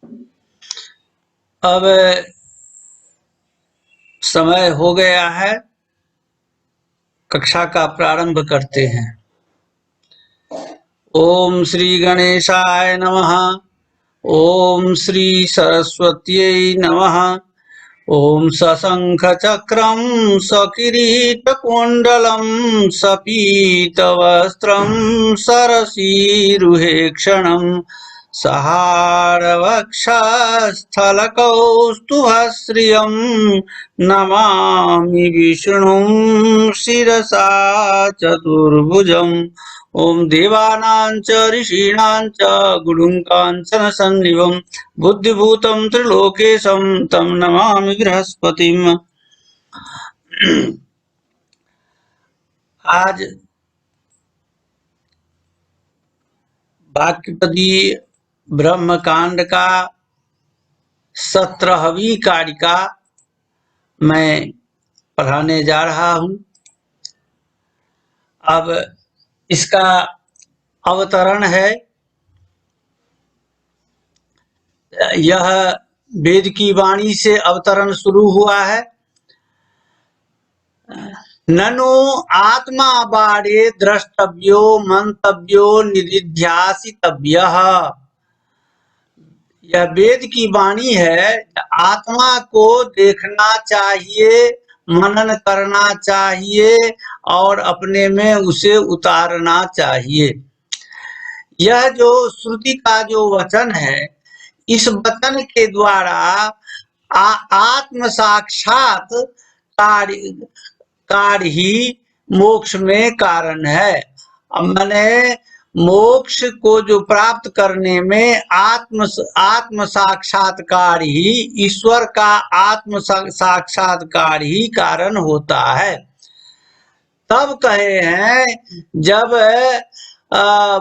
अब समय हो गया है, कक्षा का प्रारंभ करते हैं। ओम श्री गणेशाय नमः। ओम श्री सरस्वत्यै नमः। ओम सशंख चक्रं सकिरीटकुण्डलं सपीतवस्त्रं सरसीरुहेक्षणं सहारवक्षस्थलकौस्तुभश्रियं नमामि विष्णुं शिरसा चतुर्भुजम्। ओम देवानां च ऋषीणां च गुरुं काञ्चन सन्निभं बुद्धिभूतं त्रिलोकेशं तं नमामि बृहस्पतिम्। आज वाक्यपदी ब्रह्मकांड का 17वीं कारिका मैं पढ़ाने जा रहा हूं। अब इसका अवतरण है। यह वेद की वाणी से अवतरण शुरू हुआ है। ननु आत्मा बारे द्रष्टव्यो मंतव्यो निदिध्यासितव्यः। यह वेद की वाणी है। आत्मा को देखना चाहिए, मनन करना चाहिए और अपने में उसे उतारना चाहिए। यह जो श्रुति का जो वचन है, इस वचन के द्वारा आत्म साक्षात कार्य ही मोक्ष में कारण है। मैंने मोक्ष को जो प्राप्त करने में आत्म साक्षात्कार ही, ईश्वर का आत्म साक्षात्कार ही कारण होता है। तब कहे हैं जब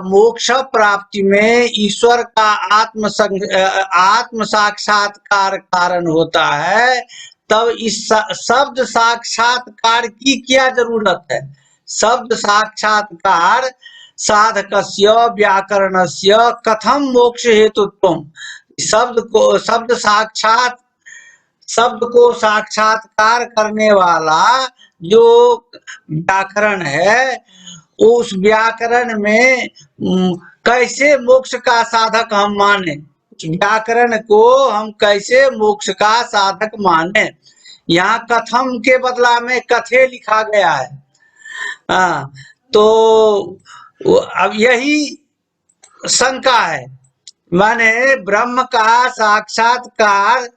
मोक्ष प्राप्ति में ईश्वर का आत्म साक्षात्कार कारण होता है, तब इस शब्द साक्षात्कार की क्या जरूरत है? शब्द साक्षात्कार साधकस्य व्याकरणस्य कथम मोक्ष हेतुत्वम। शब्द को साक्षात्कार करने वाला जो व्याकरण है, उस व्याकरण में कैसे मोक्ष का साधक हम माने? व्याकरण को हम कैसे मोक्ष का साधक माने? यहाँ कथम के बदला में कथे लिखा गया है। तो अब यही शंका है। माने ब्रह्म का साक्षात्कार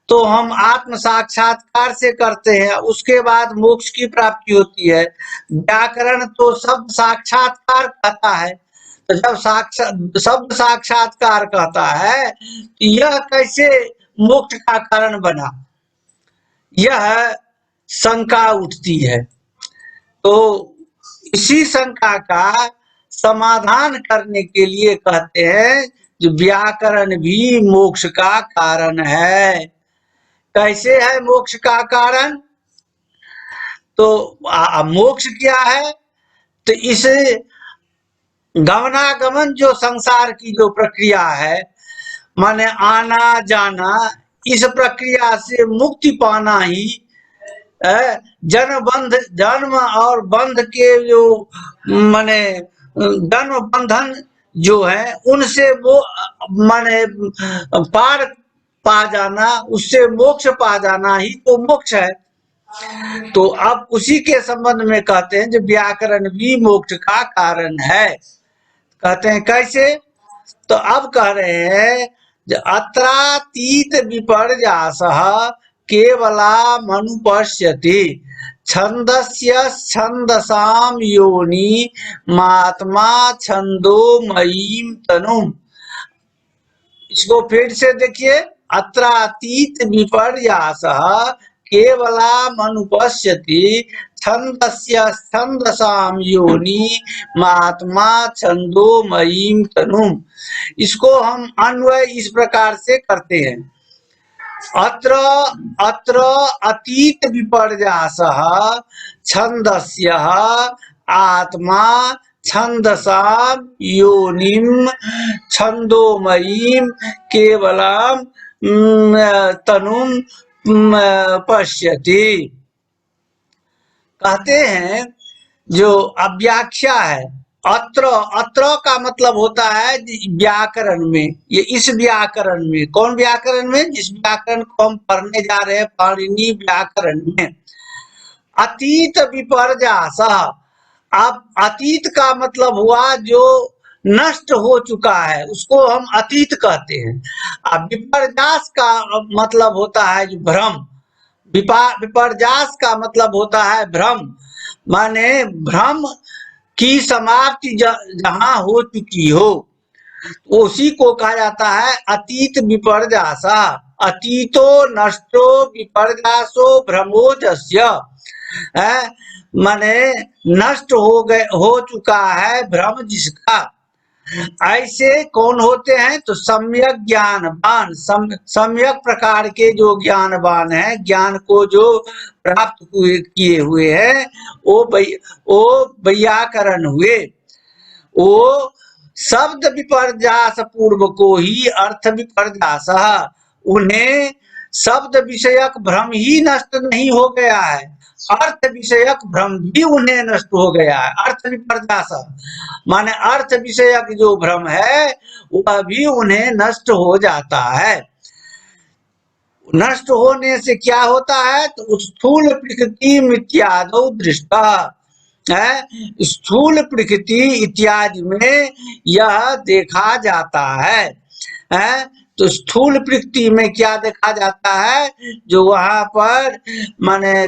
तो हम आत्म साक्षात्कार से करते हैं, उसके बाद मोक्ष की प्राप्ति होती है। व्याकरण तो शब्द साक्षात्कार कहता है, तो जब शब्द साक्षात्कार कहता है, यह कैसे मोक्ष का कारण बना? यह शंका उठती है। तो इसी शंका का समाधान करने के लिए कहते हैं जो व्याकरण भी मोक्ष का कारण है। कैसे है मोक्ष का कारण? तो मोक्ष क्या है? तो इस गमनागमन जो संसार की जो प्रक्रिया है, माने आना जाना, इस प्रक्रिया से मुक्ति पाना ही जन्म और बंध के जो माने जन्म बंधन जो है, उनसे वो माने पार पा जाना, उससे मोक्ष पा जाना ही तो मोक्ष है। तो अब उसी के संबंध में कहते हैं जो व्याकरण भी मोक्ष का कारण है। कहते हैं कैसे? तो अब कह रहे हैं जो अत्रातीत विपर्यासः केवला मनुपश्यति छंदस्य छंदसाम योनि महात्मा छंदोमयीम तनुम। इसको फिर से देखिए। अत्रातीत विपर्यासः केवला मनुपश्यति छंदस्य छंदसाम योनि महात्मा छंदोमयीम तनुम। इसको हम अन्वय इस प्रकार से करते हैं। अत्र अतीत विपर्यासः छंदस्य आत्मा छंदसाम योनिम छंदोमयीम केवलम तनुम पश्यति। कहते हैं जो अव्याख्या है, अत्र, अत्र का मतलब होता है व्याकरण में, ये इस व्याकरण में, कौन व्याकरण में, जिस व्याकरण को हम पढ़ने जा रहे हैं पाणिनि व्याकरण में। अतीत विपर्यास, अब अतीत का मतलब हुआ जो नष्ट हो चुका है, उसको हम अतीत कहते हैं। अब विपर्यास का मतलब होता है जो भ्रम, विपर्यास का मतलब होता है भ्रम, माने भ्रम की समाप्ति जहां हो चुकी हो, उसी को कहा जाता है अतीत विपर्यासा। अतीतो नष्टो विपर्यासो भ्रमोजस्य, माने नष्ट हो चुका है भ्रम जिसका। ऐसे कौन होते हैं, तो सम्यक ज्ञानवान, सम्यक प्रकार के जो ज्ञानवान है, ज्ञान को जो प्राप्त किए हुए हैं, वो वैयाकरण हुए। वो शब्द विपर्यास पूर्व को ही अर्थ विपर्यास, उन्हें शब्द विषयक भ्रम ही नष्ट नहीं हो गया है, अर्थ विषयक भ्रम भी उन्हें नष्ट हो गया है। अर्थ विपर्यास माने अर्थ विषयक जो भ्रम है वह भी उन्हें नष्ट हो जाता है। नष्ट होने से क्या होता है, तो स्थूल प्रकृति मिथ्यादौ दृष्टा है, स्थूल प्रकृति इत्यादि में यह देखा जाता है। तो स्थूल प्रकृति में क्या देखा जाता है, जो वहां पर माने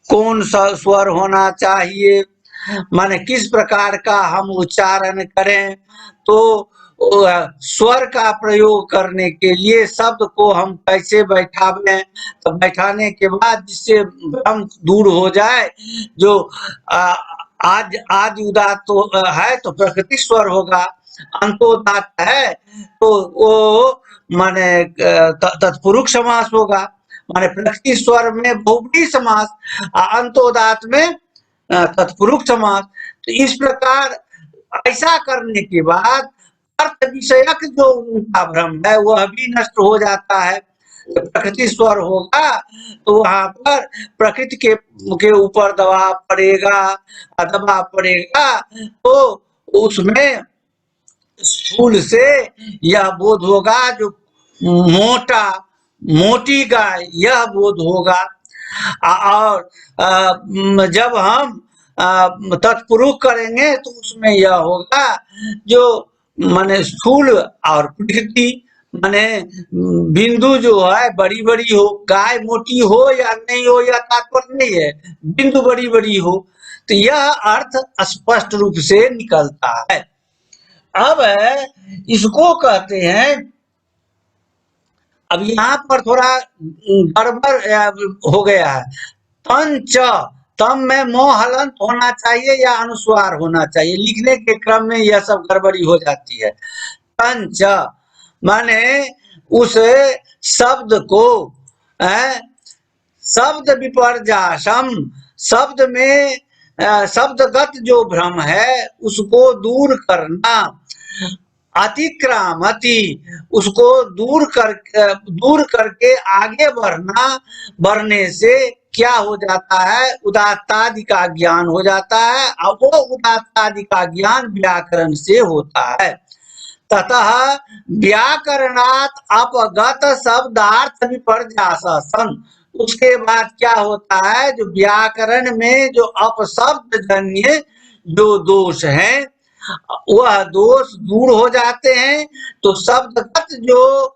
कौन सा स्वर होना चाहिए, माने किस प्रकार का हम उच्चारण करें, तो स्वर का प्रयोग करने के लिए शब्द को हम कैसे बैठावें, तो बैठाने के बाद जिससे भ्रम दूर हो जाए, जो आज आदि उदात तो है तो प्रकृति स्वर होगा, अंतोदात है तो वो माने तत्पुरुष समास होगा, माने प्रकृति स्वर में बहुव्रीहि समास, अंतोदात में तत्पुरुष समास। तो इस प्रकार ऐसा करने के बाद अर्थ विषयक जो उनका भ्रम है वह भी नष्ट हो जाता है। प्रकृति स्वर होगा तो वहां पर प्रकृति के ऊपर दबाव पड़ेगा, तो उसमें स्थूल से यह बोध होगा जो मोटी गाय, यह बोध होगा। और जब हम तत्पुरुष करेंगे तो उसमें यह होगा जो माने स्थूल और प्रकृति, माने बिंदु जो है बड़ी बड़ी हो, गाय मोटी हो या नहीं हो यह तात्पर्य नहीं है, बिंदु बड़ी बड़ी हो, तो यह अर्थ स्पष्ट रूप से निकलता है। अब इसको कहते हैं, अब यहाँ पर थोड़ा गड़बड़ हो गया है, पंच, तम में मोह हलंत होना चाहिए या अनुस्वार होना चाहिए, लिखने के क्रम में यह सब गड़बड़ी हो जाती है। पंच माने उस शब्द को, शब्द विपर्यासम, शब्द में शब्दगत जो भ्रम है उसको दूर करना, अतिक्रामति, उसको दूर करके आगे बढ़ने से क्या हो जाता है, उदात्तादि का ज्ञान हो जाता है, और वो उदात्तादि का ज्ञान व्याकरण से होता है। ततः व्याकरणात् अपगत शब्दार्थ विपर्यास सन, उसके बाद क्या होता है, जो व्याकरण में जो अपशब्द जन्य जो दोष है वह दोष दूर हो जाते हैं, तो शब्दगत जो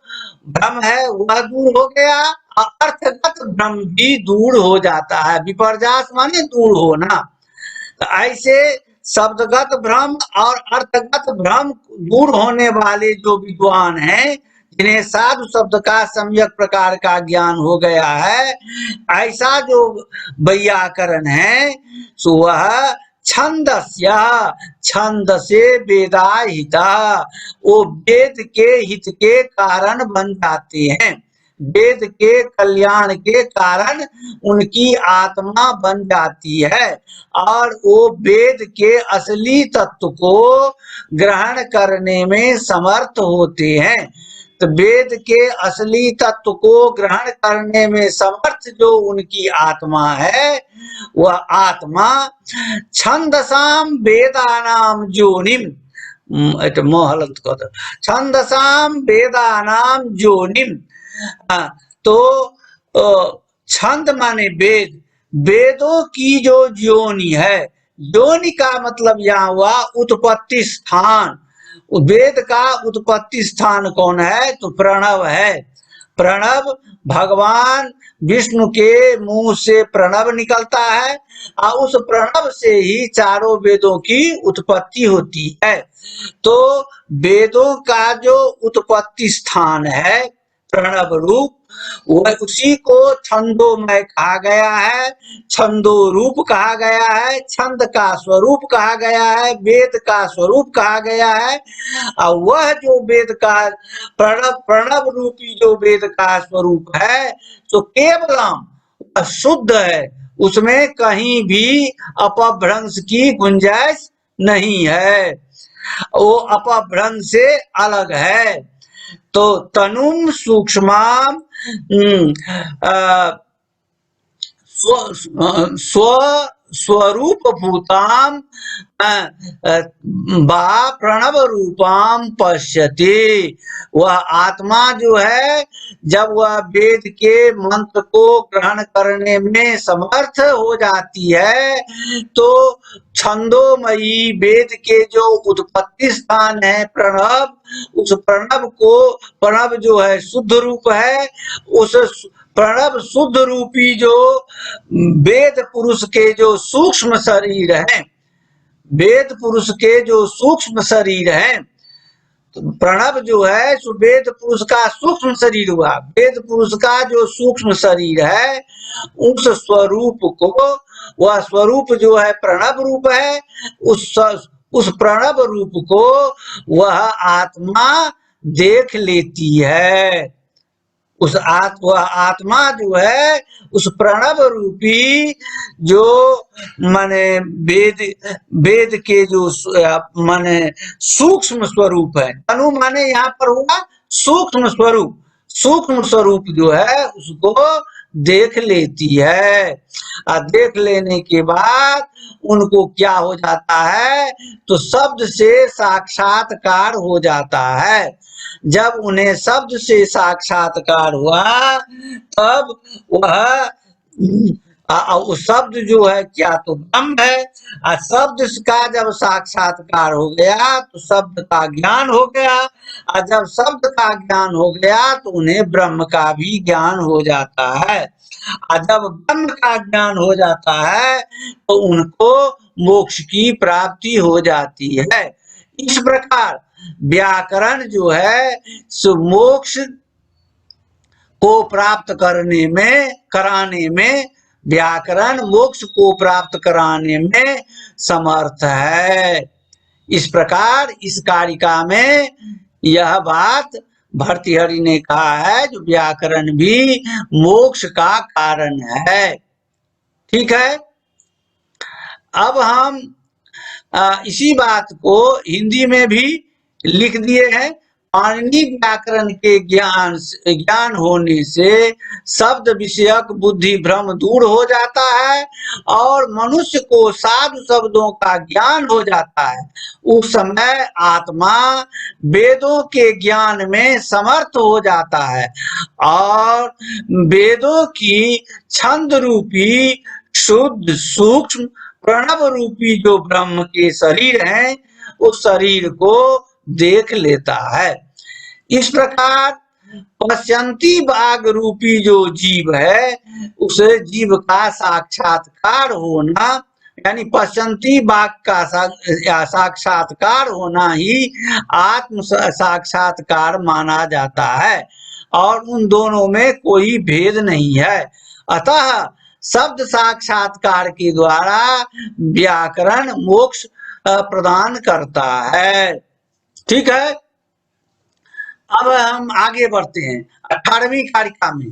भ्रम है वह दूर हो गया, अर्थगत भ्रम भी दूर हो जाता है। विपर्यास माने दूर होना, तो ऐसे शब्दगत भ्रम और अर्थगत भ्रम दूर होने वाले जो विद्वान हैं, जिन्हें साधु शब्द का सम्यक प्रकार का ज्ञान हो गया है, ऐसा जो वैयाकरण है सो वह छंदस्य, छंद से वेदाहिता, वो वेद के हित के कारण बन जाते हैं। वेद के कल्याण के कारण उनकी आत्मा बन जाती है और वो वेद के असली तत्व को ग्रहण करने में समर्थ होते हैं। तो वेद के असली तत्व को ग्रहण करने में समर्थ जो उनकी आत्मा है, वह आत्मा छंदसाम वेदानाम जोनिम, मोहलत कर, छंदसाम वेदानाम जोनिम। तो छंद माने वेद, वेदों की जो योनि है, योनि का मतलब यहाँ हुआ उत्पत्ति स्थान। वेद का उत्पत्ति स्थान कौन है? तो प्रणव है। प्रणव भगवान विष्णु के मुंह से प्रणव निकलता है और उस प्रणव से ही चारों वेदों की उत्पत्ति होती है। तो वेदों का जो उत्पत्ति स्थान है प्रणव रूप, वह उसी को छंदोमय कहा गया है, छंदो रूप कहा गया है, छंद का स्वरूप कहा गया है, वेद का स्वरूप कहा गया है। और वह जो वेद का प्रणव रूपी जो वेद का स्वरूप है, तो केवलम शुद्ध है, उसमें कहीं भी अपभ्रंश की गुंजाइश नहीं है, वो अपभ्रंश से अलग है। तो तनुम सूक्ष्माम स्वरूप भूताम बा प्रणव रूपाम पश्यति। वह आत्मा जो है, जब वह वेद के मंत्र को ग्रहण करने में समर्थ हो जाती है, तो छंदोमयी वेद के जो उत्पत्ति स्थान है प्रणव, उस प्रणव को, प्रणव जो है शुद्ध रूप है, उस प्रणव शुद्ध रूपी जो वेद पुरुष के जो सूक्ष्म शरीर है, वेद पुरुष के जो सूक्ष्म शरीर है, तो प्रणव जो है सो वेद पुरुष का सूक्ष्म शरीर हुआ। वेद पुरुष का जो सूक्ष्म शरीर है, उस स्वरूप को, वह स्वरूप जो है प्रणव रूप है, उस प्रणव रूप को वह आत्मा देख लेती है। उस आत्मा जो है उस प्रणव रूपी जो माने वेद के जो माने सूक्ष्म स्वरूप है, अनु माने यहाँ पर हुआ सूक्ष्म स्वरूप, सूक्ष्म स्वरूप जो है उसको देख लेती है। और देख लेने के बाद उनको क्या हो जाता है? तो शब्द से साक्षात्कार हो जाता है। जब उन्हें शब्द से साक्षात्कार हुआ, तब वह शब्द जो है क्या? तो ब्रह्म है। और शब्द का जब साक्षात्कार हो गया तो शब्द का ज्ञान हो गया, और जब शब्द का ज्ञान हो गया तो उन्हें ब्रह्म का भी ज्ञान हो जाता है। और जब ब्रह्म का ज्ञान हो जाता है तो उनको मोक्ष की प्राप्ति हो जाती है। इस प्रकार व्याकरण जो है सो मोक्ष को प्राप्त करने में, कराने में, व्याकरण मोक्ष को प्राप्त कराने में समर्थ है। इस प्रकार इस कारिका में यह बात भर्तृहरि ने कहा है, जो व्याकरण भी मोक्ष का कारण है। ठीक है। अब हम इसी बात को हिंदी में भी लिख दिए हैं। पाणिनि व्याकरण के ज्ञान होने से शब्द विषयक बुद्धि भ्रम दूर हो जाता है और मनुष्य को साधु शब्दों का ज्ञान हो जाता है। उस समय आत्मा वेदों के ज्ञान में समर्थ हो जाता है और वेदों की छंद रूपी शुद्ध सूक्ष्म प्रणव रूपी जो ब्रह्म के शरीर हैं, उस शरीर को देख लेता है। इस प्रकार पश्यंती बाघ रूपी जो जीव है, उस जीव का साक्षात्कार होना, यानी पश्यंती बाघ का साक्षात्कार होना ही आत्म साक्षात्कार माना जाता है और उन दोनों में कोई भेद नहीं है। अतः शब्द साक्षात्कार के द्वारा व्याकरण मोक्ष प्रदान करता है। ठीक है। अब हम आगे बढ़ते हैं 18वीं कारिका में।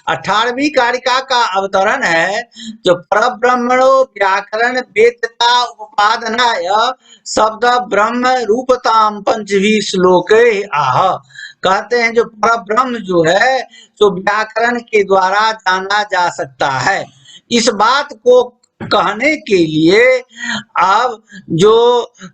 18वीं कारिका का अवतरण है जो परब्रह्मणो व्याकरण वेदता उपादनाय शब्द ब्रह्म रूपताम पंचभी श्लोके आह। कहते हैं जो परब्रह्म जो है तो व्याकरण के द्वारा जाना जा सकता है। इस बात को कहने के लिए अब जो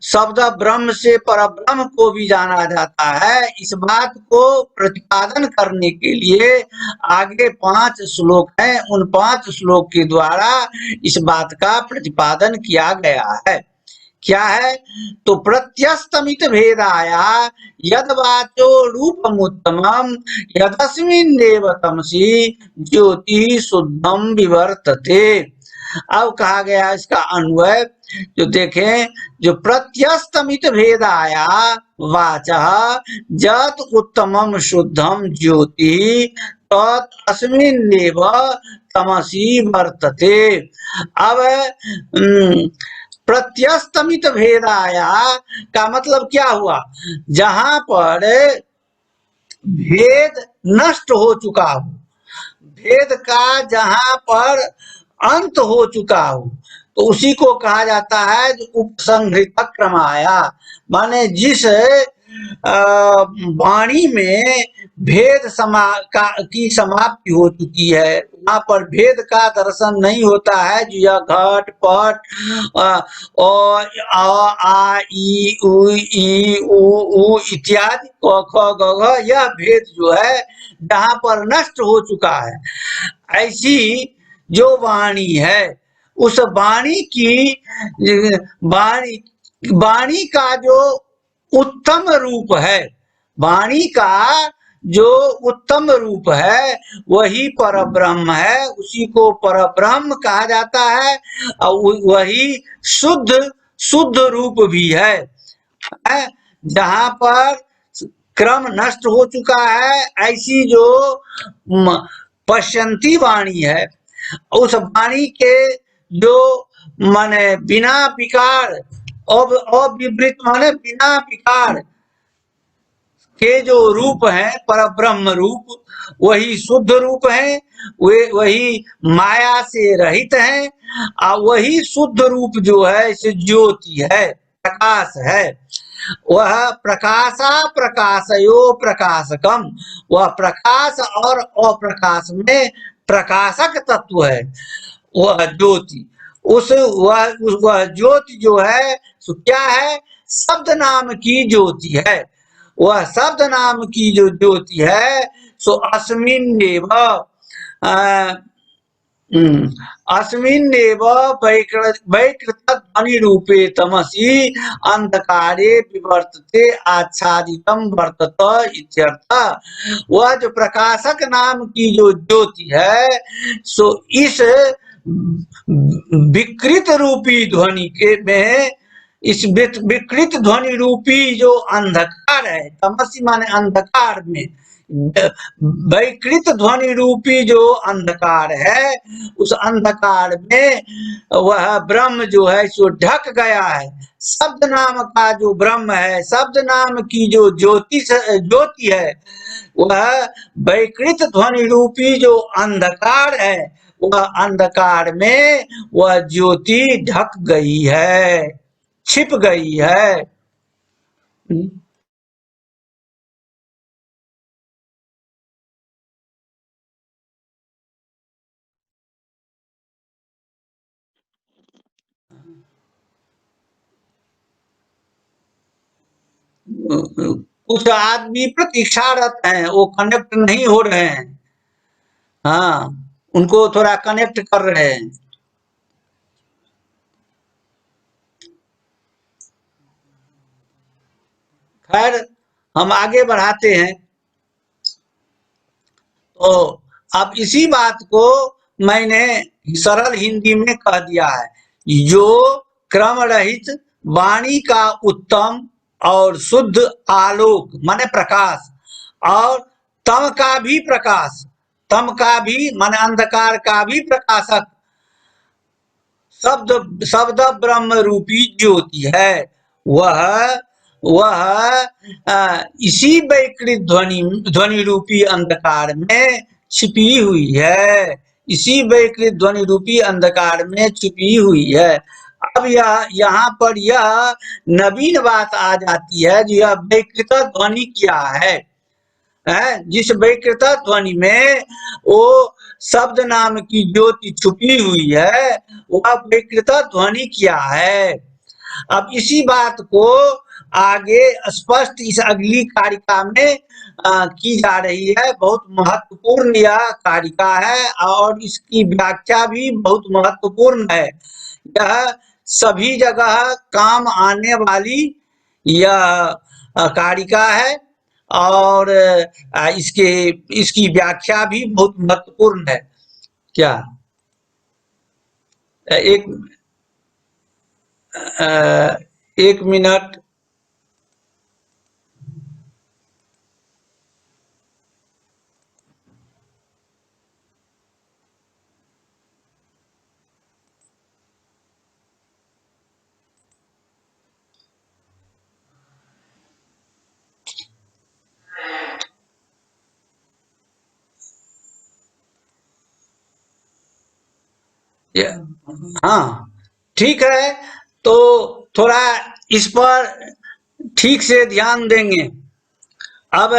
शब्द ब्रह्म से परब्रह्म को भी जाना जाता है, इस बात को प्रतिपादन करने के लिए आगे 5 श्लोक हैं। उन 5 श्लोक के द्वारा इस बात का प्रतिपादन किया गया है। क्या है तो प्रत्यस्तमित भेदाया यद वाचो रूपमुत्तमम यदस्मिन्नेव तमसि ज्योति शुद्धम विवर्तते। अब कहा गया इसका अन्वय जो देखें जो प्रत्यस्तमित भेदाया वाचः जत उत्तमम शुद्धम ज्योति तस्मिन्नेव तमसि वर्तते। अब प्रत्यस्तमित भेदाया का मतलब क्या हुआ, जहां पर भेद नष्ट हो चुका हो, भेद का जहां पर अंत हो चुका हो, तो उसी को कहा जाता है जो उपसंहृत क्रमाया। माने जिस वाणी में भेद की समाप्ति हो चुकी है, वहां पर भेद का दर्शन नहीं होता है। जो यह घट पट और आ ई उ इत्यादि क ख ग घ, यह भेद जो है जहां पर नष्ट हो चुका है, ऐसी जो वाणी है उस वाणी की वाणी का जो उत्तम रूप है, वाणी का जो उत्तम रूप है वही परब्रह्म है, उसी को परब्रह्म कहा जाता है। और वही शुद्ध रूप भी है। जहां पर क्रम नष्ट हो चुका है, ऐसी जो पश्यंती वाणी है, उस वाणी के जो माने बिना विकार अविवृत माने बिना विकार के जो रूप है परब्रह्म रूप, वही शुद्ध रूप है, वे वही माया से रहित है। और वही शुद्ध रूप जो है इसे ज्योति है, प्रकाश है। वह प्रकाशा प्रकाशयो प्रकाशकम, वह प्रकाश और अप्रकाश में प्रकाशक तत्व है वह ज्योति। वह ज्योति जो है सो क्या है, शब्द नाम की ज्योति है। वह शब्द नाम की जो ज्योति है सो अस्मिन्नेव अस्मिन्नेव वैकृत ध्वनि रूपे तमसि अंधकारे विवर्तते आच्छादितम वर्तत इत्यर्थ। वह जो प्रकाशक नाम की जो ज्योति है सो इस विकृत रूपी ध्वनि के में, इस विकृत ध्वनि रूपी जो अंधकार है, तमसी माने अंधकार में, वैकृत ध्वनि रूपी जो अंधकार है, उस अंधकार में वह ब्रह्म जो है सो ढक गया है। शब्द नाम का जो ब्रह्म है, शब्द नाम की जो ज्योति है, वह वैकृत ध्वनि रूपी जो अंधकार है, वह अंधकार में वह ज्योति ढक गई है, छिप गई है। कुछ आदमी प्रतीक्षारत हैं, वो कनेक्ट नहीं हो रहे हैं। हाँ, उनको थोड़ा कनेक्ट कर रहे हैं। खैर हम आगे बढ़ाते हैं। तो अब इसी बात को मैंने सरल हिंदी में कह दिया है। जो क्रम रहित वाणी का उत्तम और शुद्ध आलोक माने प्रकाश, और तम का भी प्रकाश, तम का भी माने अंधकार का भी प्रकाशक शब्द ब्रह्म रूपी ज्योति है। वह वह इसी वैकृत ध्वनि रूपी अंधकार में छिपी हुई है, इसी वैकृत ध्वनि रूपी अंधकार में छिपी हुई है। अब यह यहाँ पर यह नवीन बात आ जाती है, जो यह वैकृत ध्वनि क्या है, जिस वैकृत ध्वनि में वो शब्द नाम की ज्योति छुपी हुई है, वह वैकृत ध्वनि क्या है। अब इसी बात को आगे स्पष्ट इस अगली कारिका में की जा रही है। बहुत महत्वपूर्ण यह कारिका है और इसकी व्याख्या भी बहुत महत्वपूर्ण है। यह सभी जगह काम आने वाली यह कारिका है और इसकी व्याख्या भी बहुत महत्वपूर्ण है। क्या एक एक मिनट, हाँ ठीक है, तो थोड़ा इस पर ठीक से ध्यान देंगे। अब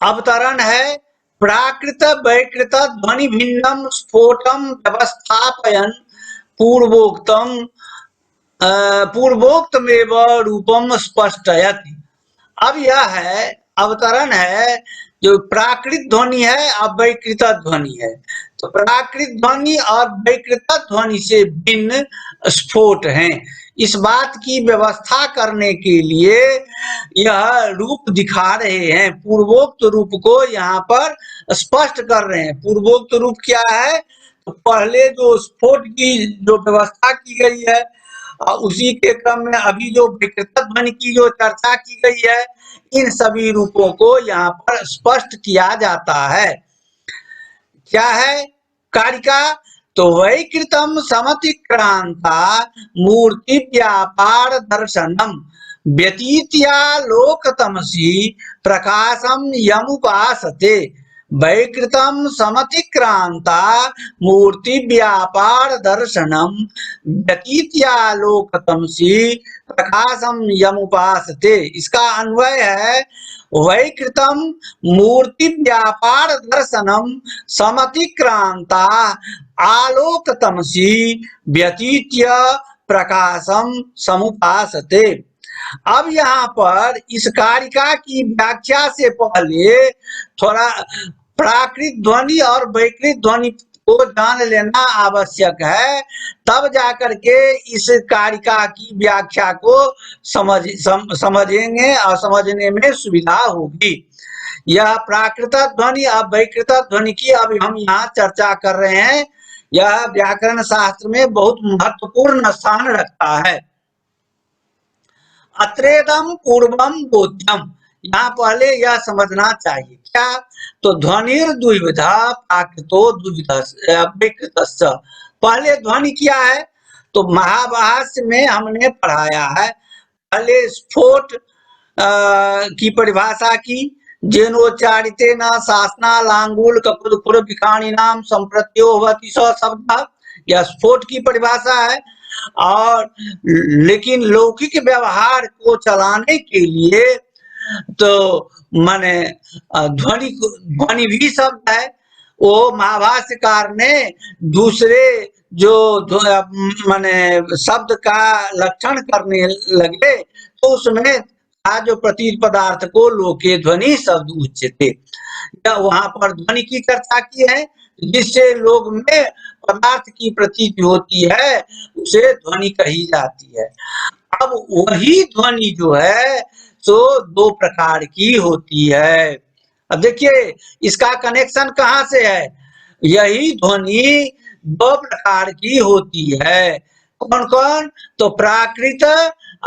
अवतरण है, प्राकृत वैकृत ध्वनि भिन्नम स्फोटम व्यवस्थापयन पूर्वोक्तम पूर्वोक्तमेव रूपम स्पष्टयति। अब यह है अवतरण है, जो प्राकृत ध्वनि है और वैकृत ध्वनि है। तो प्राकृत ध्वनि और वैकृत ध्वनि से भिन्न स्फोट हैं। इस बात की व्यवस्था करने के लिए यह रूप दिखा रहे हैं, पूर्वोक्त रूप को यहाँ पर स्पष्ट कर रहे हैं। पूर्वोक्त रूप क्या है, तो पहले जो स्फोट की जो व्यवस्था की गई है, उसी के क्रम में अभी जो विकृत ध्वनि की जो चर्चा की गई है, इन सभी रूपों को यहाँ पर स्पष्ट किया जाता है। क्या है कारिका, तो वैकृतम समतिक्रांता मूर्ति व्यापार दर्शनम व्यतीत्या लोकतमसी प्रकाशम यमुपासते। वैकृतम समतिक्रांता मूर्ति व्यापार दर्शनम व्यतीत्या लोकतमसी प्रकाशम यमुपासते। इसका अन्वय है, वैकृतम मूर्ति व्यापार दर्शनम समतिक्रांता आलोक तमसी व्यतीत्य प्रकाशम समुपासते। अब यहाँ पर इस कारिका की व्याख्या से पहले थोड़ा प्राकृत ध्वनि और वैकृत ध्वनि को जान लेना आवश्यक है, तब जाकर के इस कारिका की व्याख्या को समझेंगे और समझने में सुविधा होगी। यह प्राकृत ध्वनि और वैकृत ध्वनि की अब हम यहाँ चर्चा कर रहे हैं। यह व्याकरण शास्त्र में बहुत महत्वपूर्ण स्थान रखता है। अत्रेदम पूर्वम बोध्यम, यहाँ पहले यह समझना चाहिए क्या, तो ध्वनिर द्विविधा प्राकृतो द्विविधा। पहले ध्वनि क्या है, तो महाभाष्य में हमने पढ़ाया है। पहले स्फोट की परिभाषा की, जेनोच्चारिते न शासना लांगुल कपुर भिखानी नाम संप्रत्यो होती शब्द, यह स्फोट की परिभाषा है। और लेकिन लौकिक व्यवहार को चलाने के लिए तो माने ध्वनि भी शब्द है, वो महाभाष्यकार ने दूसरे जो माने शब्द का लक्षण करने लगे, तो उसमें जो प्रतीत पदार्थ को लोके ध्वनि शब्द उच्यते, वहां पर ध्वनि की चर्चा की है, जिससे लोग में पदार्थ की प्रतीति होती है, उसे ध्वनि कही जाती है। अब वही ध्वनि जो है सो दो प्रकार की होती है। अब देखिए इसका कनेक्शन कहाँ से है, यही ध्वनि दो प्रकार की होती है। कौन कौन, तो प्राकृत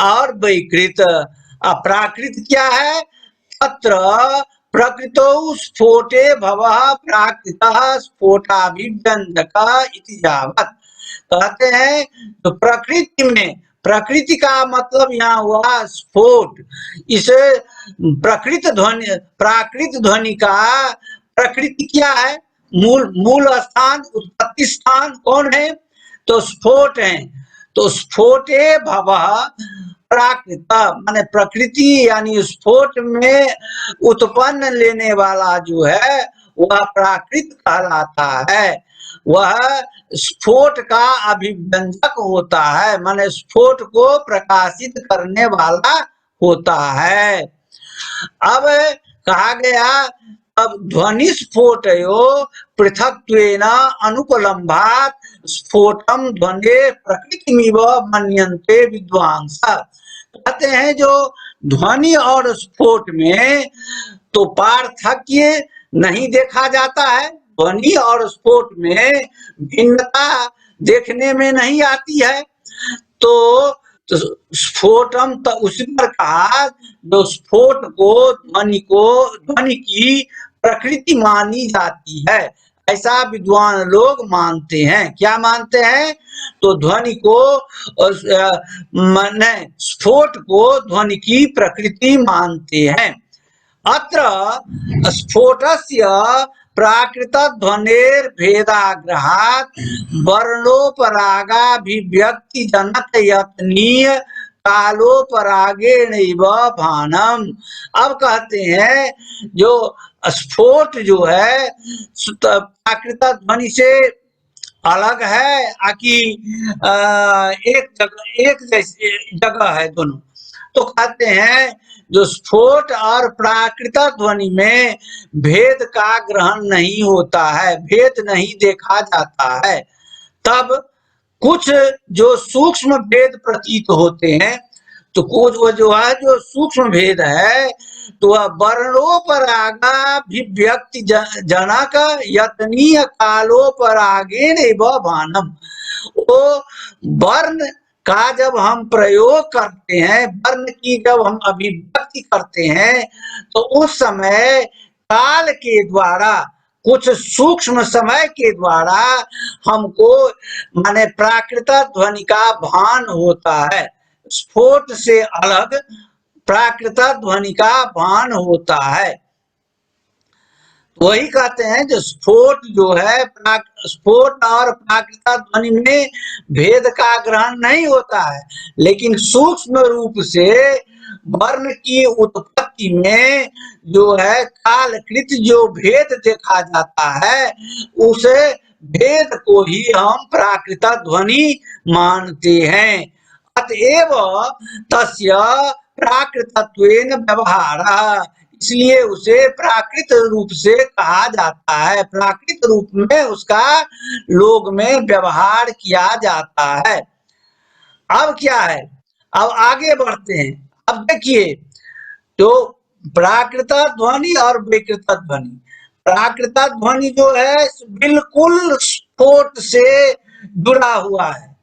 और वैकृत। प्राकृत क्या है, अत्र प्रकृतौ स्फोटे भवः प्राकृतः स्फोटाभिव्यंजक इति यावत्। कहते हैं तो प्रकृति में प्रकृति का मतलब यहाँ हुआ स्फोट। इस प्राकृत ध्वनि का प्रकृति क्या है? मूल स्थान, उत्पत्ति स्थान कौन है? तो स्फोट है। तो स्फोटे भवः प्राकृत माने प्रकृति, यानी स्फोट में उत्पन्न लेने वाला जो है वह प्राकृत कहलाता है। वह स्फोट का अभिव्यंजक होता है, माने स्फोट को प्रकाशित करने वाला होता है। अब कहा गया, अब ध्वनि स्फोटयो पृथक्त्वेन अनुपलम्भात् स्फोटम ध्वनि प्रकृतिमिव मन्यन्ते विद्वांसः। कहते हैं जो ध्वनि और स्फोट में तो पार्थक्य नहीं देखा जाता है, ध्वनि और स्फोट में भिन्नता देखने में नहीं आती है। तो स्फोटम तो उसी पर कहा, जो स्फोट को ध्वनि की प्रकृति मानी जाती है, ऐसा विद्वान लोग मानते हैं। क्या मानते हैं? तो ध्वनि को माने स्फोट को ध्वनि की प्रकृति मानते हैं। अत्र स्फोटस्य प्राकृत ध्वनेर भेदाग्रहात् वर्णोपरागाभिव्यक्ति जनक यत्नीय कालोपरागेणैव भानम। अब कहते हैं जो स्फोट जो है प्राकृत ध्वनि से अलग है, आकि एक जैसे जगह है दोनों। तो कहते हैं जो स्फोट और प्राकृत ध्वनि में भेद का ग्रहण नहीं होता है, भेद नहीं देखा जाता है। तब कुछ जो सूक्ष्म भेद प्रतीत होते हैं, तो कुछ वो जो है जो सूक्ष्म भेद है, तो वह वर्णोपरागाभिव्यक्ति जनक यत्नीय कालोपरागेण भानम। वो वर्ण का जब हम प्रयोग करते हैं, वर्ण की जब हम अभिव्यक्ति करते हैं, तो उस समय काल के द्वारा, कुछ सूक्ष्म समय के द्वारा हमको माने प्राकृत ध्वनि का भान होता है। स्फोट से अलग प्राकृत ध्वनि का भान होता है। वही कहते हैं जो स्फोट जो है, स्फोट और प्राकृत ध्वनि में भेद का ग्रहण नहीं होता है, लेकिन सूक्ष्म रूप से वर्ण की उत्पत्ति में जो है कालकृत जो भेद देखा जाता है, उस भेद को ही हम प्राकृत ध्वनि मानते हैं। अतएव तस्य प्राकृतत्वेन व्यवहारः, इसलिए उसे प्राकृत रूप से कहा जाता है, प्राकृत रूप में उसका लोक में व्यवहार किया जाता है। अब क्या है, अब आगे बढ़ते हैं। अब देखिए तो प्राकृत ध्वनि और विकृत ध्वनि, प्राकृत ध्वनि जो है बिल्कुल स्फोट से जुड़ा हुआ है,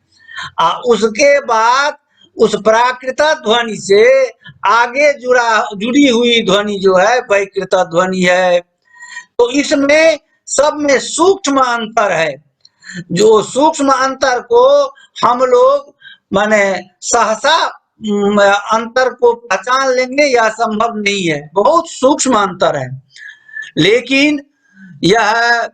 उसके बाद उस प्राकृत ध्वनि से आगे जुड़ी हुई ध्वनि जो है विकृत ध्वनि है। तो इसमें सब में सूक्ष्म अंतर है। जो सूक्ष्म अंतर को हम लोग माने सहसा अंतर को पहचान लेंगे, यह संभव नहीं है, बहुत सूक्ष्म अंतर है। लेकिन यह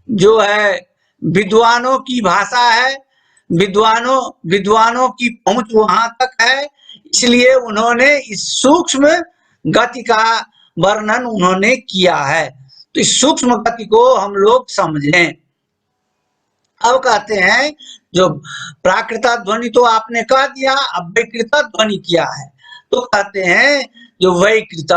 जो है विद्वानों की भाषा है, विद्वानों की पहुंच वहां तक है, इसलिए उन्होंने इस सूक्ष्म गति का वर्णन उन्होंने किया है। तो इस सूक्ष्म गति को हम लोग समझें। अब कहते हैं जो प्राकृत ध्वनि तो आपने कह दिया, अब विकृत ध्वनि क्या है? तो कहते हैं जो विकृत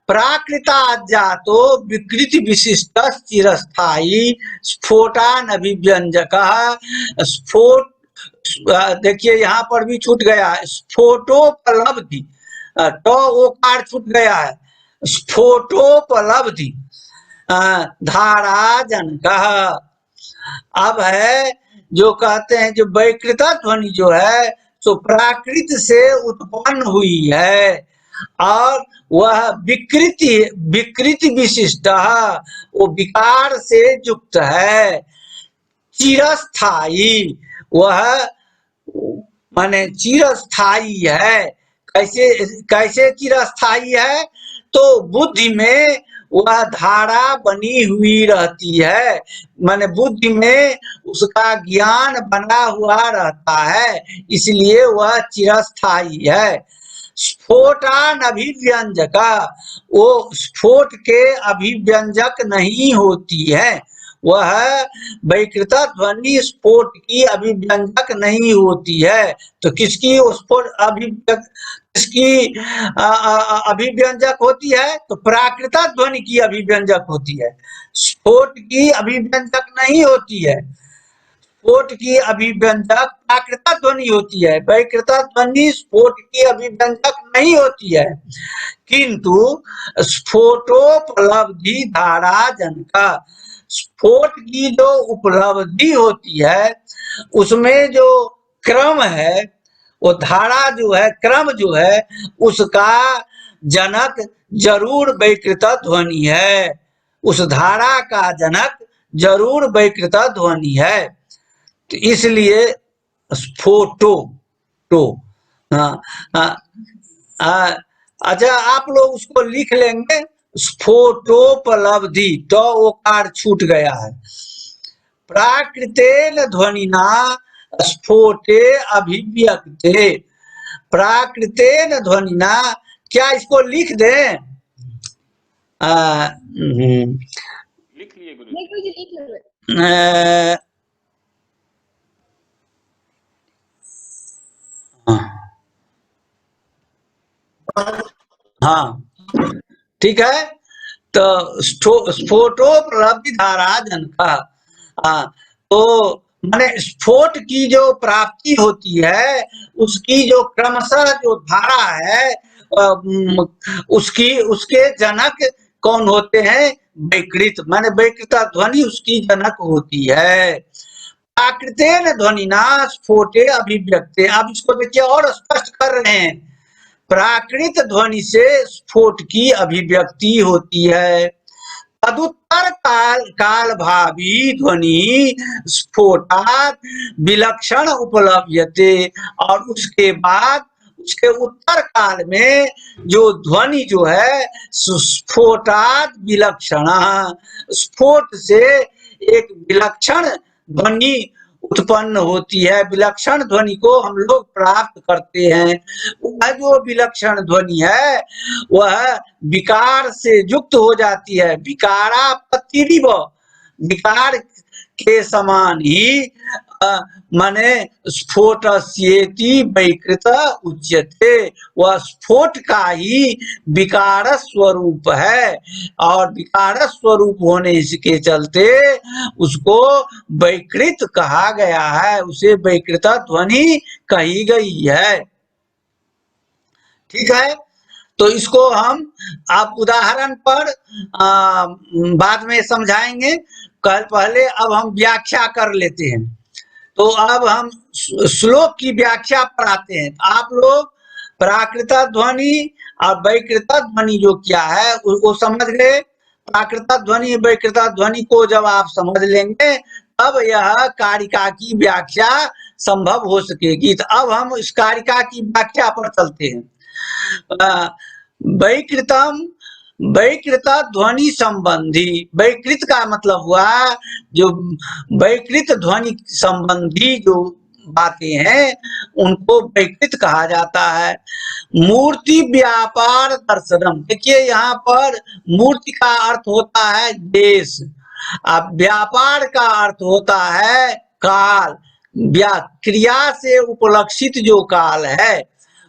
प्राकृताज्ञातो विकृति विशिष्ट चिरस्थायी स्फोटान अभिव्यंजक। स्फोट देखिए यहाँ पर भी छूट गया है, स्फोटोपलब्धि, तो ओकार छूट गया है, स्फोटोपलब्धि धारा जनक। अब है जो कहते हैं जो विकृत ध्वनि जो है तो प्राकृत से उत्पन्न हुई है, और वह विकृति विशिष्ट, वो विकार से युक्त है, चिरस्थायी, वह माने चिरस्थायी है। कैसे कैसे चिरस्थायी है? तो बुद्धि में वह धारा बनी हुई रहती है, माने बुद्धि में उसका ज्ञान बना हुआ रहता है, इसलिए वह चिरस्थायी है। स्फोटान अभिव्यंजक, वो स्फोट के अभिव्यंजक नहीं होती है। वह वैकृत ध्वनि स्फोट की अभिव्यंजक नहीं होती है। तो किसकी स्फोट किसकी अभिव्यंजक होती है? तो प्राकृत ध्वनि की अभिव्यंजक होती है, स्फोट की अभिव्यंजक नहीं होती है। स्फोट की अभिव्यंजक प्राकृत ध्वनि होती है, वैकृत ध्वनि स्फोट की अभिव्यंजक नहीं होती है। किंतु स्फोटोपलब्धि धारा जनक, स्फोट की जो उपलब्धि होती है उसमें जो क्रम है, वो धारा जो है, क्रम जो है, उसका जनक जरूर वैकृत ध्वनि है। उस धारा का जनक जरूर वैकृत ध्वनि है। तो इसलिए स्फोटो तो अच्छा, आप लोग उसको लिख लेंगे, स्फोटोपलब्धि, तो वो कार छूट गया है। प्राकृतेन ध्वनिना स्फोटे अभिव्यक्ते, प्राकृतेन ध्वनिना, क्या इसको लिख दें? लिख लिए गुरु। हाँ ठीक है। तो स्फोटोपलब्धि धारा जनका, तो माने स्फोट की जो प्राप्ति होती है उसकी जो क्रमशः जो धारा है, उसकी उसके जनक कौन होते हैं? वैकृत, माने वैकृत ध्वनि उसकी जनक होती है। प्राकृतेन ध्वनिना स्फोटे अभिव्यक्ते, आप इसको देखिए और स्पष्ट कर रहे हैं। प्राकृत ध्वनि से स्फोट की अभिव्यक्ति होती है। तदुत्तर काल भावी ध्वनि स्फोटात् विलक्षण उपलभ्यते, और उसके बाद उसके उत्तर काल में जो ध्वनि जो है स्फोटात् विलक्षण, स्फोट से एक विलक्षण ध्वनि उत्पन्न होती है। विलक्षण ध्वनि को हम लोग प्राप्त करते हैं। वह जो विलक्षण ध्वनि है वह विकार से युक्त हो जाती है, विकारापत्तिरिव, विकार के समान ही माने स्फोटस्येति वैकृत उच्यते, वह स्फोट का ही विकार स्वरूप है, और विकार स्वरूप होने के चलते उसको वैकृत कहा गया है, उसे वैकृत ध्वनि कही गई है। ठीक है, तो इसको हम आप उदाहरण पर बाद में समझाएंगे। कल पहले अब हम व्याख्या कर लेते हैं। तो अब हम श्लोक की व्याख्या पर आते हैं। आप लोग प्राकृत ध्वनि और वैकृत ध्वनि जो क्या है उसको समझ गए। प्राकृत ध्वनि वैकृत ध्वनि को जब आप समझ लेंगे तब यह कारिका की व्याख्या संभव हो सकेगी। तो अब हम इस कारिका की व्याख्या पर चलते हैं। वैकृतम, वैकृत ध्वनि संबंधी, वैकृत का मतलब हुआ जो वैकृत ध्वनि संबंधी जो बातें हैं उनको वैकृत कहा जाता है। मूर्ति व्यापार दर्शनम, देखिए यहाँ पर मूर्ति का अर्थ होता है देश, अब व्यापार का अर्थ होता है काल, क्रिया से उपलक्षित जो काल है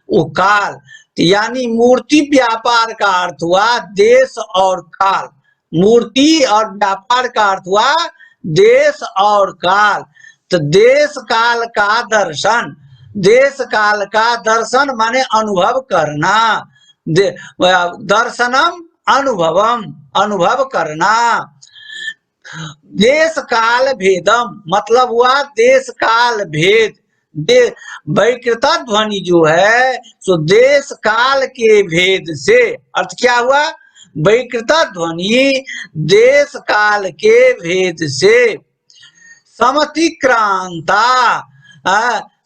वो काल, यानी मूर्ति व्यापार का अर्थ हुआ देश और काल। मूर्ति और व्यापार का अर्थ हुआ देश और काल। तो देश काल का दर्शन, देश काल का दर्शन माने अनुभव करना, दर्शनम अनुभवम, अनुभव करना। देश काल भेदम मतलब हुआ देश काल भेद। वैकृत ध्वनि जो है सो देश काल के भेद से, अर्थ क्या हुआ? वैकृत ध्वनि देश काल के भेद से समतिक्रांता,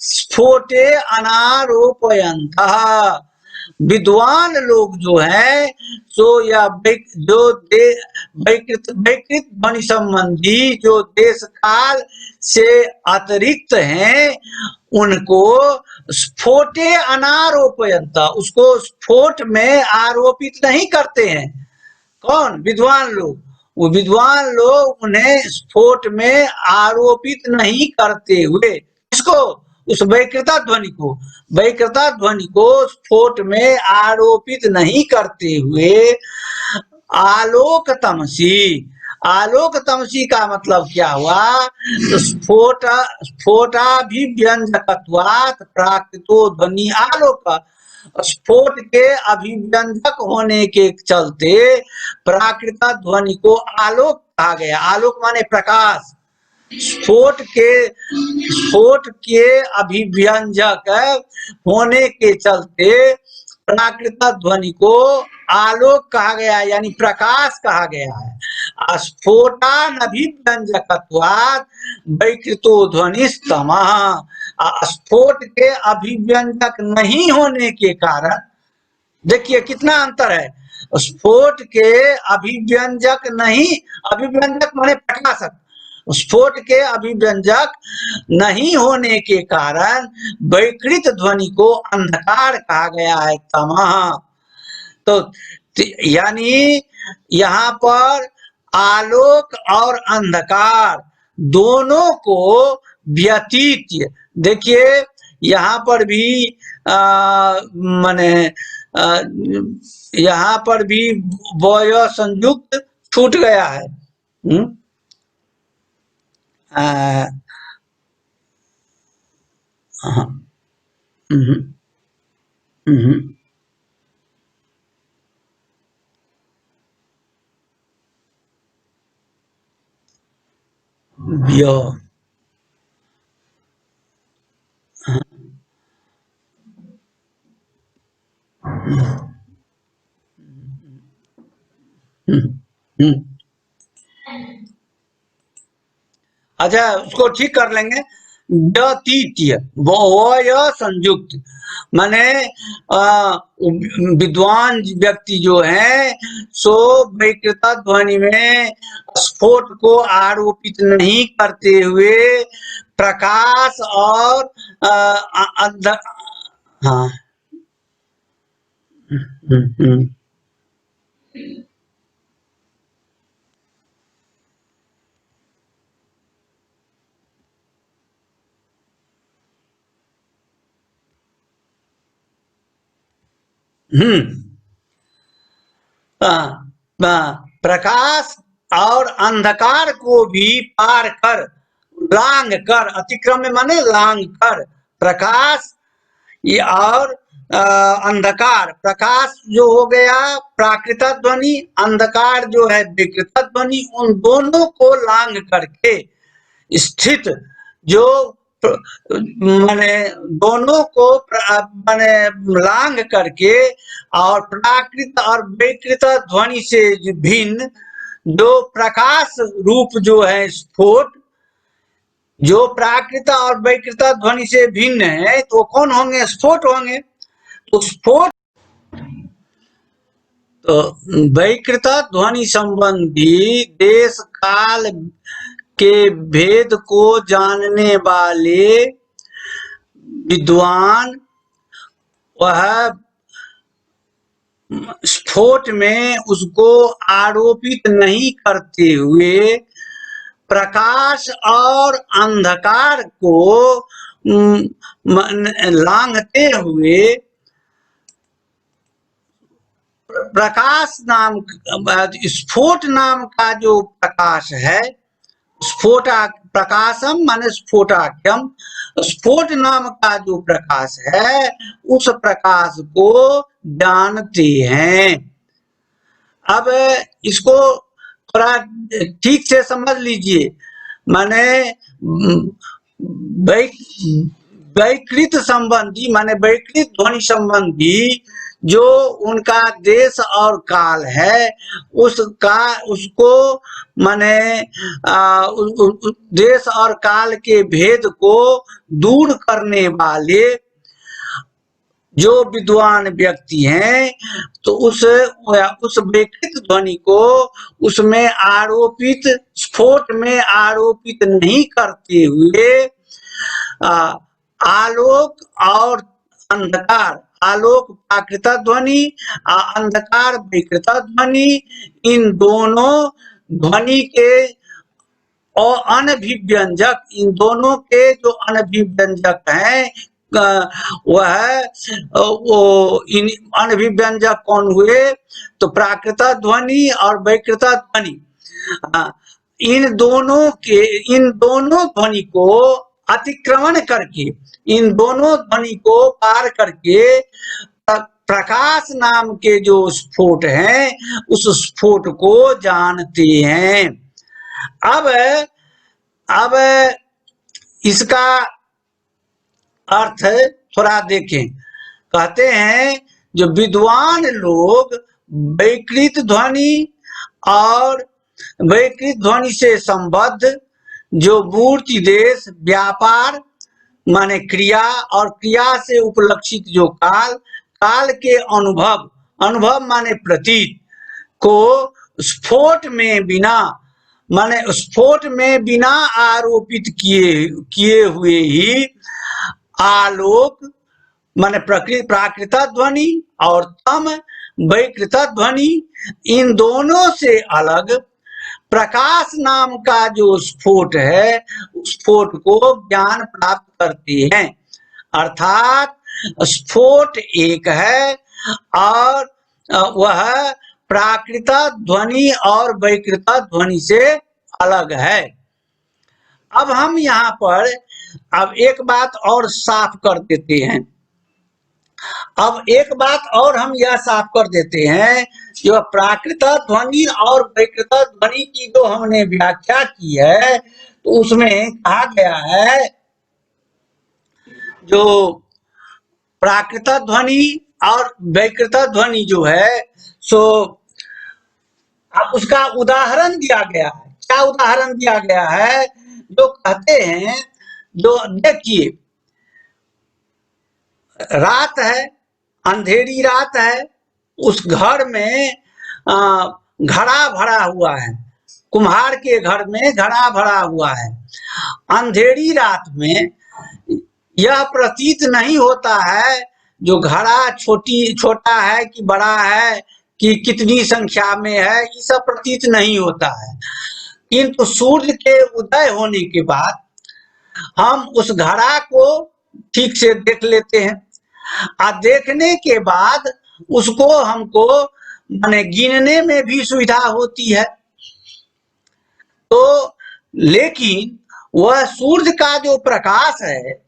स्फोटे अनारोपयन्तः। विद्वान लोग जो है सो या जो वैकृत ध्वनि संबंधी जो देश काल से अतिरिक्त हैं उनको स्फोटे अनारोपयंत, उसको स्फोट में आरोपित नहीं करते हैं। कौन? विद्वान लोग। वो विद्वान लोग उन्हें स्फोट में आरोपित नहीं करते हुए, किसको? उस वैकृता ध्वनि को, वैकृता ध्वनि को स्फोट में आरोपित नहीं करते हुए आलोक तमसी, आलोक तमसी का मतलब क्या हुआ? तो स्फोटाभिव्यंजकत्वात् प्राकृतो ध्वनि आलोक, स्फोट के अभिव्यंजक होने के चलते प्राकृत ध्वनि को आलोक कहा गया। आलोक माने प्रकाश। स्फोट के अभिव्यंजक होने के चलते प्राकृत ध्वनि को आलोक कहा गया, यानी प्रकाश कहा गया है। स्फोटानभिव्यंजकत्वात् वैकृतो ध्वनिस्तमः, स्फोट के अभिव्यंजक नहीं होने के कारण, देखिए कितना अंतर है। स्फोट के अभिव्यंजक नहीं, अभिव्यंजक माने प्रकाशक, स्फोट के अभिव्यंजक नहीं होने के कारण वैकृत ध्वनि को अंधकार कहा गया है, तमः। तो यानी यहाँ पर आलोक और अंधकार दोनों को व्यतीत, देखिए यहाँ पर भी माने यहाँ पर भी वय संयुक्त छूट गया है। अच्छा, उसको ठीक कर लेंगे। व्यतीत्य वय संयुक्त माने विद्वान व्यक्ति जो है सो वैकृता ध्वनि में स्फोट को आरोपित नहीं करते हुए प्रकाश और हाँ प्रकाश और अंधकार को भी पार कर, लांग कर, अतिक्रम में माने लांग कर, प्रकाश और अंधकार, प्रकाश जो हो गया प्राकृत ध्वनि, अंधकार जो है विकृत ध्वनि, उन दोनों को लांग करके स्थित जो माने दोनों को माने लांग करके और प्राकृत और वैकृत ध्वनि से भिन्न जो प्रकाश रूप जो है स्फोट, जो प्राकृत और वैकृत ध्वनि से भिन्न है, तो कौन होंगे? स्फोट होंगे। तो स्फोट तो वैकृत ध्वनि संबंधी देश काल के भेद को जानने वाले विद्वान वह स्फोट में उसको आरोपित नहीं करते हुए प्रकाश और अंधकार को लांघते हुए प्रकाश नाम, स्फोट नाम का जो प्रकाश है, स्फोटा प्रकाशम माने स्फोटाख्यम, स्फोट नाम का जो प्रकाश है उस प्रकाश को जानते हैं। अब इसको थोड़ा ठीक से समझ लीजिए, माने वैकृत संबंधी माने वैकृत ध्वनि संबंधी जो उनका देश और काल है उसको माने देश और काल के भेद को दूर करने वाले जो विद्वान व्यक्ति हैं, तो उस वैकृत ध्वनि को उसमें आरोपित, स्फोट में आरोपित नहीं करते हुए आलोक और अंधकार, आलोक प्राकृत ध्वनि, अंधकार विकृत ध्वनि, इन दोनों ध्वनि के और अनभिव्यंजक, इन दोनों के जो अनभिव्यंजक हैं वो इन अनभिव्यंजक कौन हुए? तो प्राकृत ध्वनि और वैकृत ध्वनि, इन दोनों ध्वनि को अतिक्रमण करके, इन दोनों ध्वनि को पार करके प्रकाश नाम के जो स्फोट हैं उस स्फोट को जानते हैं। अब इसका अर्थ थोड़ा देखें। कहते हैं जो विद्वान लोग वैकृत ध्वनि और वैकृत ध्वनि से संबद्ध जो मूर्ति देश, व्यापार माने क्रिया और क्रिया से उपलक्षित जो काल, काल के अनुभव, अनुभव माने प्रतीत को स्फोट में बिना माने स्फोट में बिना आरोपित किए हुए ही आलोक माने प्राकृत ध्वनि और तम वैकृत ध्वनि, इन दोनों से अलग प्रकाश नाम का जो स्फोट है उस स्फोट को ज्ञान प्राप्त करते हैं। अर्थात स्फोट एक है और वह प्राकृत ध्वनि और वैकृत ध्वनि से अलग है। अब हम यहाँ पर अब एक बात और साफ कर देते हैं। अब एक बात और हम यह साफ कर देते हैं, जो प्राकृत ध्वनि और वैकृत ध्वनि की जो हमने व्याख्या की है तो उसमें कहा गया है जो प्राकृत ध्वनि और वैकृत ध्वनि जो है सो अब उसका उदाहरण दिया गया है। क्या उदाहरण दिया गया है? जो कहते हैं, जो देखिए रात है, अंधेरी रात है, उस घर में घड़ा भरा हुआ है, कुम्हार के घर में घड़ा भरा हुआ है। अंधेरी रात में यह प्रतीत नहीं होता है जो घड़ा छोटा है कि बड़ा है कि कितनी संख्या में है, ये सब प्रतीत नहीं होता है। किंतु सूर्य के उदय होने के बाद हम उस घड़ा को ठीक से देख लेते हैं और देखने के बाद उसको हमको माने गिनने में भी सुविधा होती है। तो लेकिन वह सूर्य का जो प्रकाश है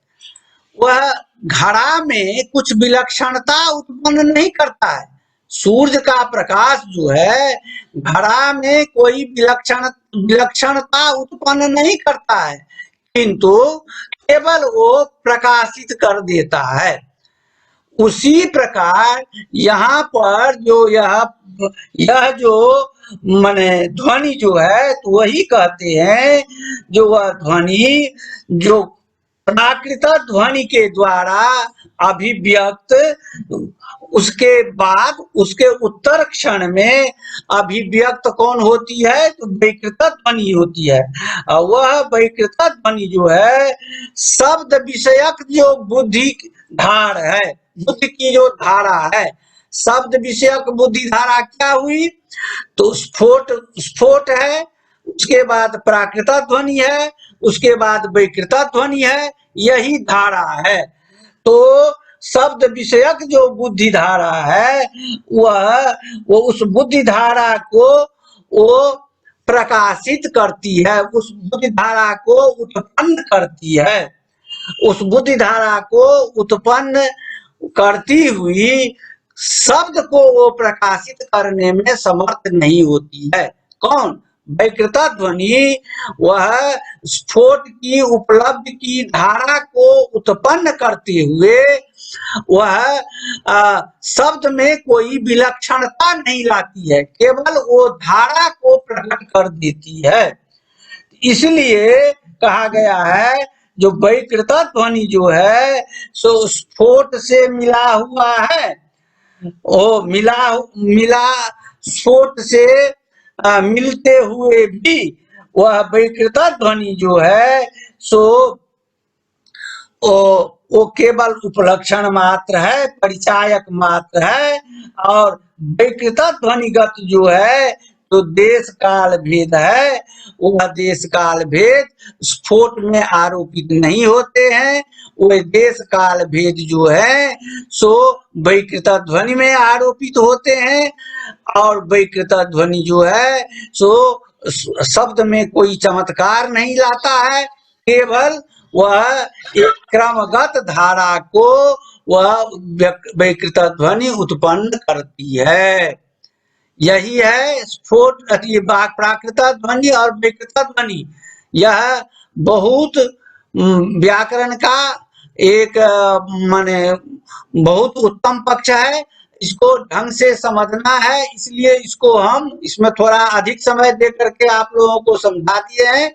वह घड़ा में कुछ विलक्षणता उत्पन्न नहीं करता है। सूर्य का प्रकाश जो है घड़ा में कोई विलक्षणता उत्पन्न नहीं करता है, किंतु केवल वो प्रकाशित कर देता है। उसी प्रकार यहाँ पर जो यह जो माने ध्वनि जो है तो वही कहते हैं जो वह ध्वनि जो प्राकृत ध्वनि के द्वारा अभिव्यक्त, उसके बाद उसके उत्तर क्षण में अभिव्यक्त कौन होती है? तो वैकृत ध्वनि होती है। वह वैकृत ध्वनि जो है शब्द विषयक जो बुद्धि धार है, बुद्धि की जो धारा है, शब्द विषयक बुद्धि धारा क्या हुई? तो स्फोट है, उसके बाद प्राकृत ध्वनि है, उसके बाद वैकृत ध्वनि है, यही धारा है। तो शब्द विषयक जो बुद्धि धारा है वो उस बुद्धि धारा को वो प्रकाशित करती है, उस बुद्धि धारा को उत्पन्न करती है। उस बुद्धि धारा को उत्पन्न करती हुई शब्द को वो प्रकाशित करने में समर्थ नहीं होती है। कौन? वैकृत ध्वनि। वह स्फोट की उपलब्धि की धारा को उत्पन्न करते हुए वह शब्द में कोई विलक्षणता नहीं लाती है, केवल वो धारा को प्रकट कर देती है। इसलिए कहा गया है जो वैकृत ध्वनि जो है सो स्फोट से मिला हुआ है, वो मिला स्फोट से मिलते हुए भी वह वैकृत ध्वनि जो है सो वो केवल उपलक्षण मात्र है, परिचायक मात्र है। और वैकृत ध्वनिगत जो है तो देश काल भेद है, वह देश काल भेद स्फोट में आरोपित नहीं होते हैं। वह देश काल भेद जो है सो वैकृत ध्वनि में आरोपित होते हैं। और वैकृत ध्वनि जो है सो शब्द में कोई चमत्कार नहीं लाता है, केवल वह एक क्रमगत धारा को वह वैकृत ध्वनि उत्पन्न करती है। यही है स्फोट प्राकृत ध्वनि और वैकृत ध्वनि। यह बहुत व्याकरण का एक माने बहुत उत्तम पक्ष है, इसको ढंग से समझना है। इसलिए इसको हम इसमें थोड़ा अधिक समय दे करके आप लोगों को समझा दिए हैं।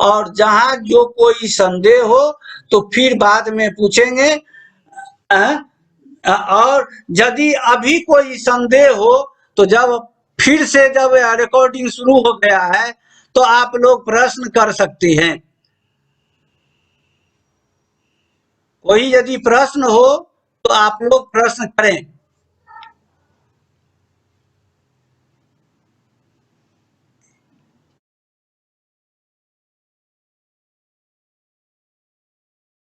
और जहां जो कोई संदेह हो तो फिर बाद में पूछेंगे। और यदि अभी कोई संदेह हो तो जब फिर से जब रिकॉर्डिंग शुरू हो गया है तो आप लोग प्रश्न कर सकते हैं। कोई यदि प्रश्न हो तो आप लोग प्रश्न करें।